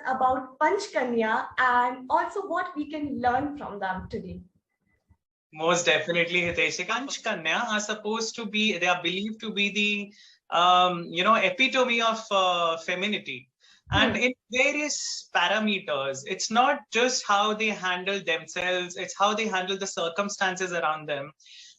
about Panch Kanya and also what we can learn from them today. Most definitely, Hitesh. Panch Kanya are supposed to be, they are believed to be the, epitome of femininity. And in various parameters, it's not just how they handle themselves, it's how they handle the circumstances around them.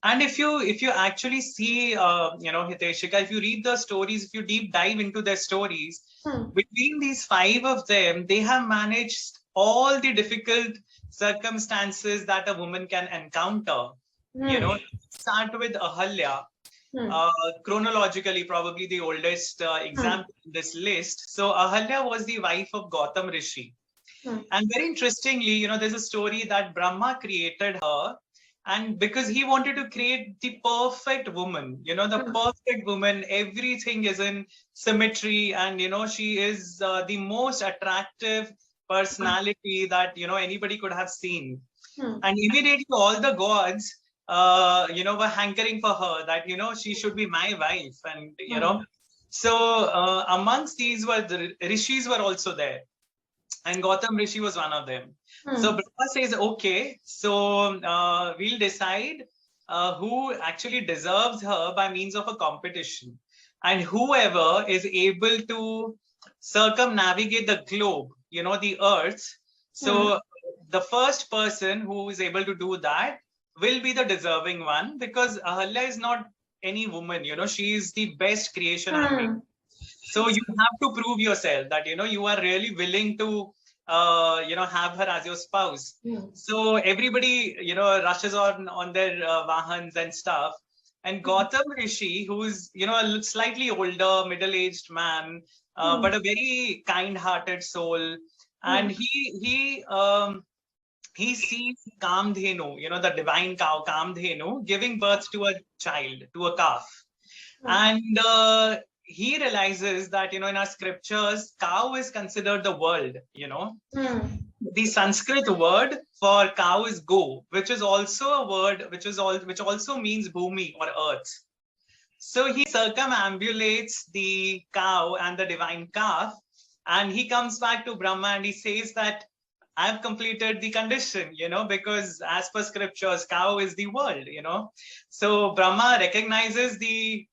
And if you actually see, Hiteshika, if you read the stories, if you deep dive into their stories, between these five of them, they have managed all the difficult circumstances that a woman can encounter. Start with Ahalya. Chronologically, probably the oldest example in this list. So Ahalya was the wife of Gautam Rishi. And very interestingly, there's a story that Brahma created her, and because he wanted to create the perfect woman, the perfect woman, everything is in symmetry, and she is the most attractive personality that anybody could have seen. And immediately all the gods were hankering for her, that she should be my wife. And so amongst these were the rishis were also there, and Gautam Rishi was one of them. So Brahma says, okay, so we'll decide who actually deserves her by means of a competition. And whoever is able to circumnavigate the globe, the earth. So the first person who is able to do that will be the deserving one, because Ahalya is not any woman, she is the best creation on me. So you have to prove yourself that, you are really willing to, have her as your spouse. So everybody, rushes on their vahans and stuff. And Gautam Rishi, who's, a slightly older, middle-aged man, but a very kind-hearted soul. And he sees Kamdhenu, the divine cow, Kamdhenu, giving birth to a child, to a calf. And he realizes that, in our scriptures, cow is considered the world, The Sanskrit word for cow is go, which is also a word which also means bhumi or earth. So he circumambulates the cow and the divine calf, and he comes back to Brahma and he says that I've completed the condition, because as per scriptures, cow is the world, So Brahma recognizes the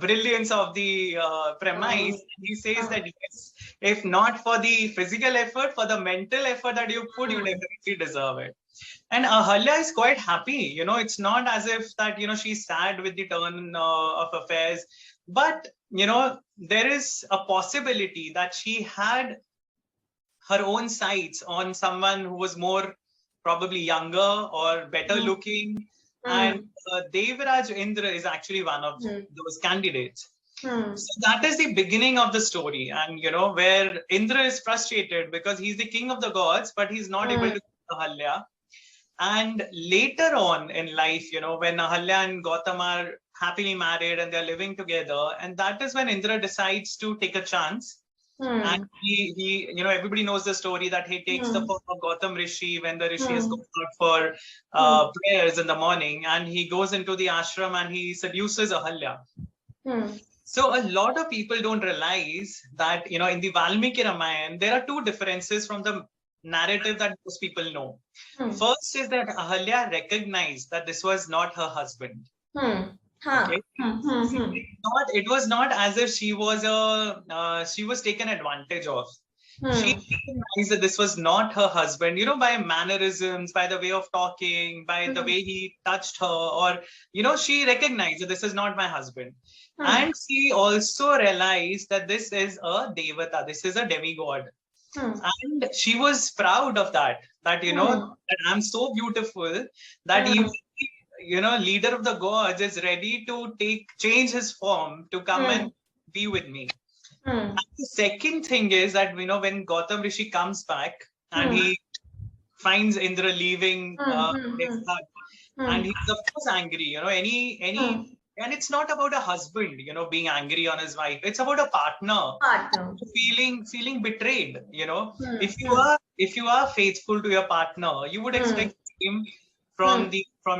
brilliance of the premise. He says that yes, if not for the physical effort, for the mental effort that you put, you definitely deserve it. And Ahalya is quite happy. It's not as if that, she's sad with the turn of affairs, but, there is a possibility that she had her own sights on someone who was more probably younger or better looking. And Devraj Indra is actually one of those candidates. So that is the beginning of the story. And, where Indra is frustrated because he's the king of the gods, but he's not able to kill Ahalya. And later on in life, when Ahalya and Gautam are happily married and they're living together, and that is when Indra decides to take a chance. And he, everybody knows the story that he takes the form of Gautam Rishi when the Rishi has gone out for prayers in the morning, and he goes into the ashram and he seduces Ahalya. So a lot of people don't realize that, in the Valmiki Ramayana, there are two differences from the narrative that most people know. First is that Ahalya recognized that this was not her husband. Okay. It was not as if she was taken advantage of. She recognized that this was not her husband, by mannerisms, by the way of talking, by the way he touched her, or, she recognized that this is not my husband. And she also realized that this is a devata, this is a demigod. And she was proud of that, that, that I'm so beautiful that even leader of the gods is ready to change his form to come and be with me. And the second thing is that, when Gautam Rishi comes back and he finds Indra leaving his hut, and he's of course angry, and it's not about a husband, being angry on his wife. It's about a partner. Feeling betrayed, If you are faithful to your partner, you would expect him from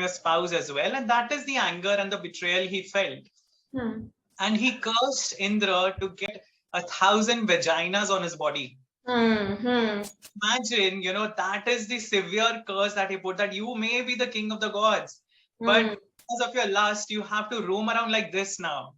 your spouse as well, and that is the anger and the betrayal he felt. And he cursed Indra to get 1,000 vaginas on his body. Hmm. Imagine, that is the severe curse that he put, that you may be the king of the gods, but because of your lust, you have to roam around like this now.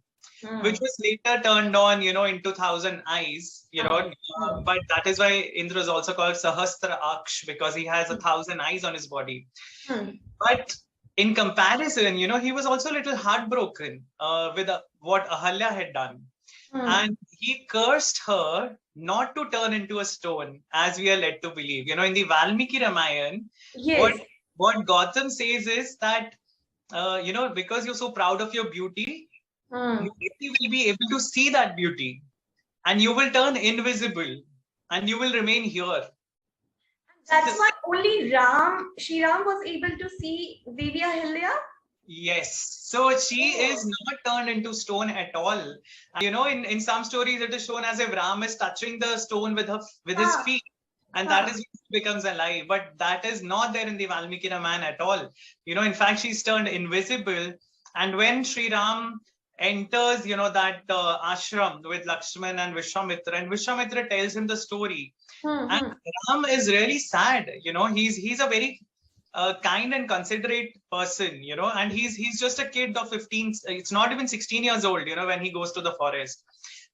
Which was later turned on, into 1,000 eyes, but that is why Indra is also called Sahastra Aksh, because he has 1,000 eyes on his body. But in comparison, he was also a little heartbroken with what Ahalya had done. And he cursed her not to turn into a stone, as we are led to believe. In the Valmiki Ramayana, Yes. what Gautam says is that, because you're so proud of your beauty, you will be able to see that beauty, and you will turn invisible, and you will remain here. That's why only Sri Ram was able to see Devi Ahalya? Yes. So she is not turned into stone at all. In some stories, it is shown as if Ram is touching the stone with his feet. And that is when she becomes alive. But that is not there in the Valmiki Ramayana at all. In fact, she's turned invisible. And when Sri Ram enters, that ashram with Lakshman and Vishwamitra tells him the story. And Ram is really sad. He's a very kind and considerate person, and he's just a kid of 15. It's not even 16 years old, when he goes to the forest.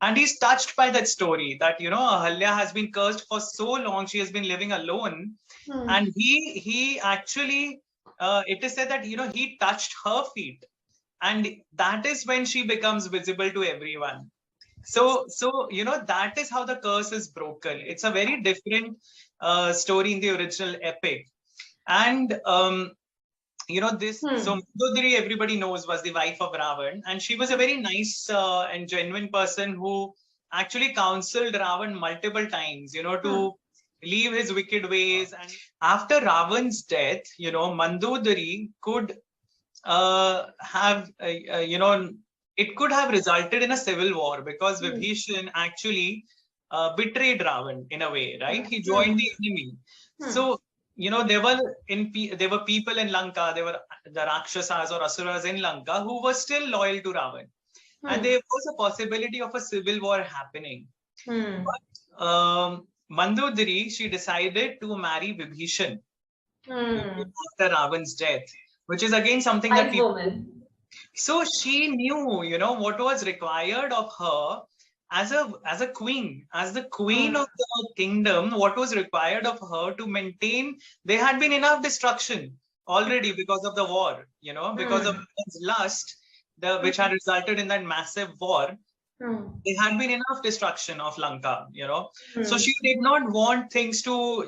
And he's touched by that story that, Ahalya has been cursed for so long. She has been living alone. And he actually, it is said that, he touched her feet. And that is when she becomes visible to everyone. So that is how the curse is broken. It's a very different story in the original epic. And, this, so Mandhodari, everybody knows, was the wife of Ravan. And she was a very nice and genuine person who actually counseled Ravan multiple times, to leave his wicked ways. And after Ravan's death, Mandhodari could have, it could have resulted in a civil war, because Vibhishan actually betrayed Ravan in a way, right? He joined the enemy. So, there were people in Lanka, there were the Rakshasas or Asuras in Lanka who were still loyal to Ravan. And there was a possibility of a civil war happening. But Mandhodari, she decided to marry Vibhishan after Ravan's death, which is again something that people... So she knew, what was required of her as a queen, as the queen of the kingdom. What was required of her to maintain? There had been enough destruction already because of the war, because of lust, which had resulted in that massive war. There had been enough destruction of Lanka, So she did not want things to,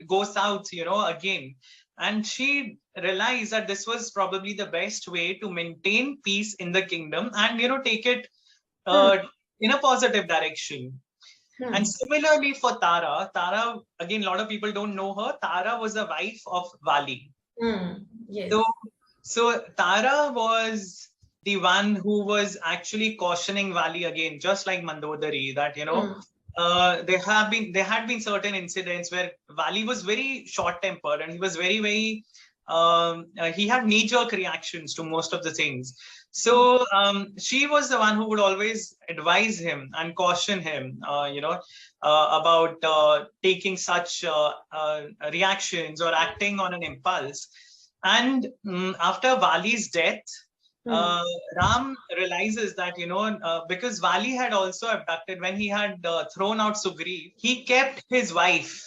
go south, again. And she realized that this was probably the best way to maintain peace in the kingdom and, take it in a positive direction. And similarly for Tara, again, a lot of people don't know her. Tara was the wife of Vali. Yes. So Tara was the one who was actually cautioning Vali again, just like Mandhodari, that, there had been certain incidents where Vali was very short-tempered and he was very, very, he had knee-jerk reactions to most of the things. So she was the one who would always advise him and caution him, about taking such reactions or acting on an impulse. And after Vali's death, Ram realizes that, because Vali had also abducted, when he had thrown out Sugriv, he kept his wife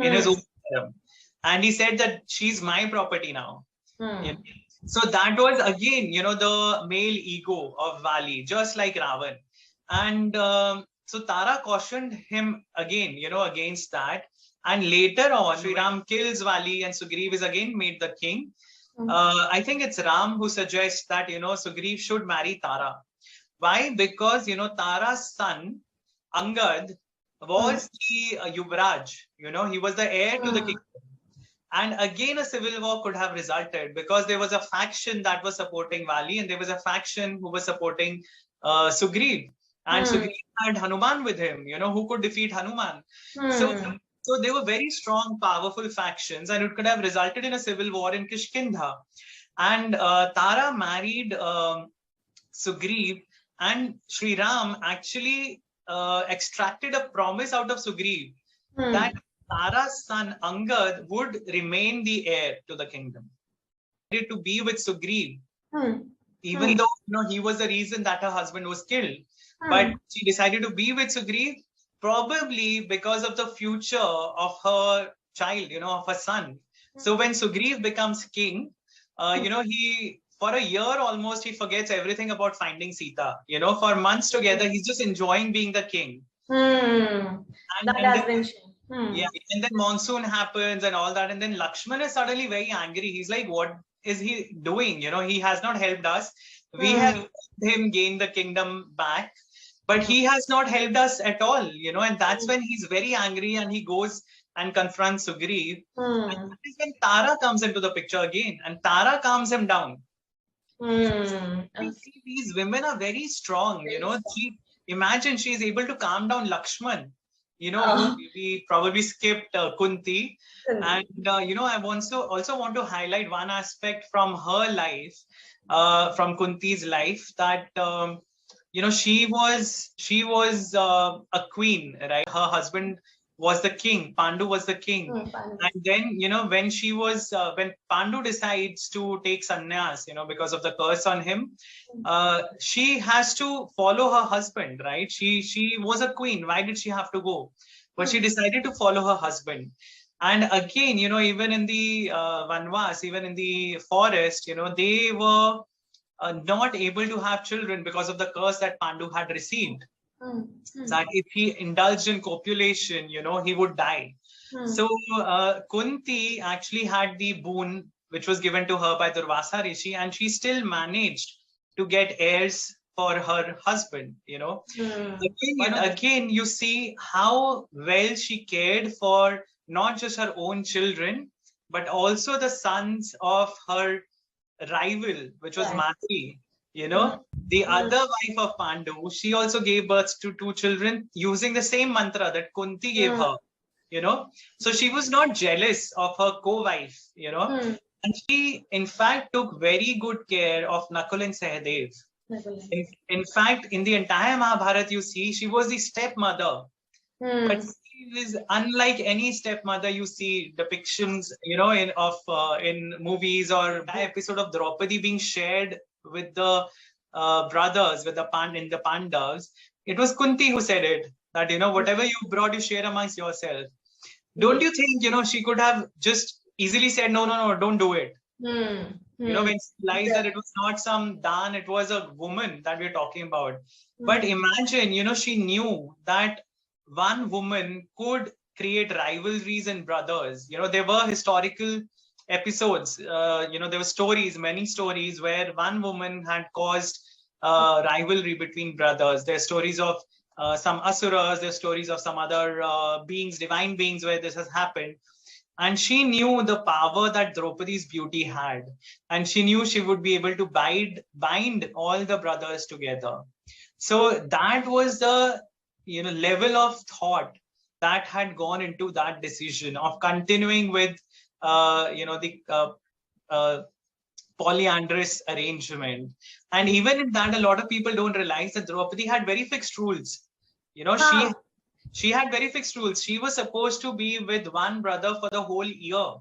in his own harem. And he said that she's my property now. So that was again, the male ego of Vali, just like Ravan. And so Tara cautioned him again, against that. And later on, Sri Ram kills Vali and Sugriv is again made the king. I think it's Ram who suggests that, Sugriv should marry Tara. Why? Because, Tara's son, Angad, was the Yuvraj. He was the heir to the kingdom. And again, a civil war could have resulted because there was a faction that was supporting Vali and there was a faction who was supporting Sugriv. And Sugriv had Hanuman with him, who could defeat Hanuman. So they were very strong, powerful factions, and it could have resulted in a civil war in Kishkindha. And Tara married Sugriv, and Sri Ram actually extracted a promise out of Sugriv Hmm. that Tara's son Angad would remain the heir to the kingdom. To be with Sugriv, Hmm. even though he was the reason that her husband was killed, but she decided to be with Sugriv probably because of the future of her child, of her son. So when Sugriv becomes king, he for a year almost he forgets everything about finding Sita. For months together he's just enjoying being the king. That And has then, been shown. yeah, and then monsoon happens and all that, and then Lakshman is suddenly very angry. He's like, what is he doing? He has not helped us. We have helped him gain the kingdom back, but he has not helped us at all, and that's when he's very angry and he goes and confronts Sugriv. And that is when Tara comes into the picture again, and Tara calms him down. You see, these women are very strong, imagine she's able to calm down Lakshman. We probably skipped Kunti. And, I also want to highlight one aspect from her life, from Kunti's life, that, she was a queen, right? Her husband was the king. Pandu was the king. And then, when Pandu decides to take sannyas, because of the curse on him, she has to follow her husband, right? She was a queen. Why did she have to go? But she decided to follow her husband. And again, even in the Vanvas, even in the forest, they were not able to have children because of the curse that Pandu had received. That if he indulged in copulation, he would die. So Kunti actually had the boon which was given to her by Durvasa Rishi, and she still managed to get heirs for her husband. Again, you see how well she cared for not just her own children, but also the sons of her rival, which was Matri. The other wife of Pandu, she also gave birth to 2 children using the same mantra that Kunti gave her. So she was not jealous of her co-wife. And she in fact took very good care of Nakul and Sahadev. In fact, in the entire Mahabharata, you see, she was the stepmother. But she is unlike any stepmother you see depictions, in movies, or the episode of Draupadi being shared with the brothers, with the Pandavas. It was Kunti who said it, that, whatever you brought, you share amongst yourself. Don't you think, she could have just easily said, no, don't do it. When she realized that it was not some Dan, it was a woman that we're talking about. But imagine, she knew that one woman could create rivalries in brothers. There were historical episodes, there were stories, many stories where one woman had caused rivalry between brothers. There are stories of some asuras, there are stories of some other beings, divine beings, where this has happened. And she knew the power that Draupadi's beauty had. And she knew she would be able to bind all the brothers together. So that was the level of thought that had gone into that decision of continuing with the polyandrous arrangement. And even in that, a lot of people don't realize that Draupadi had very fixed rules. She had very fixed rules. She was supposed to be with one brother for the whole year.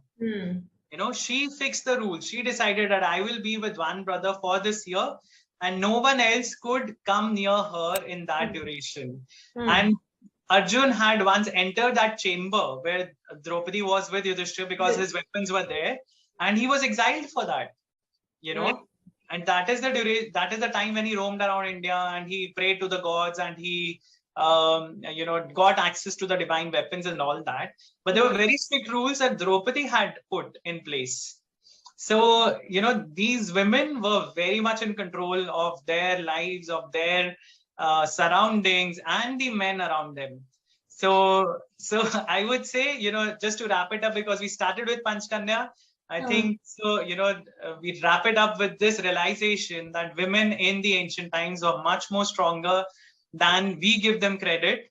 She fixed the rules. She decided that I will be with one brother for this year, and no one else could come near her in that duration. And Arjun had once entered that chamber where Draupadi was with Yudhishthira because his weapons were there, and he was exiled for that. And that is the time when he roamed around India and he prayed to the gods, and he got access to the divine weapons and all that. But there were very strict rules that Draupadi had put in place. So, these women were very much in control of their lives, of their surroundings, and the men around them. So I would say, just to wrap it up, because we started with Panchkanya, I think so, we wrap it up with this realization that women in the ancient times were much more stronger than we give them credit.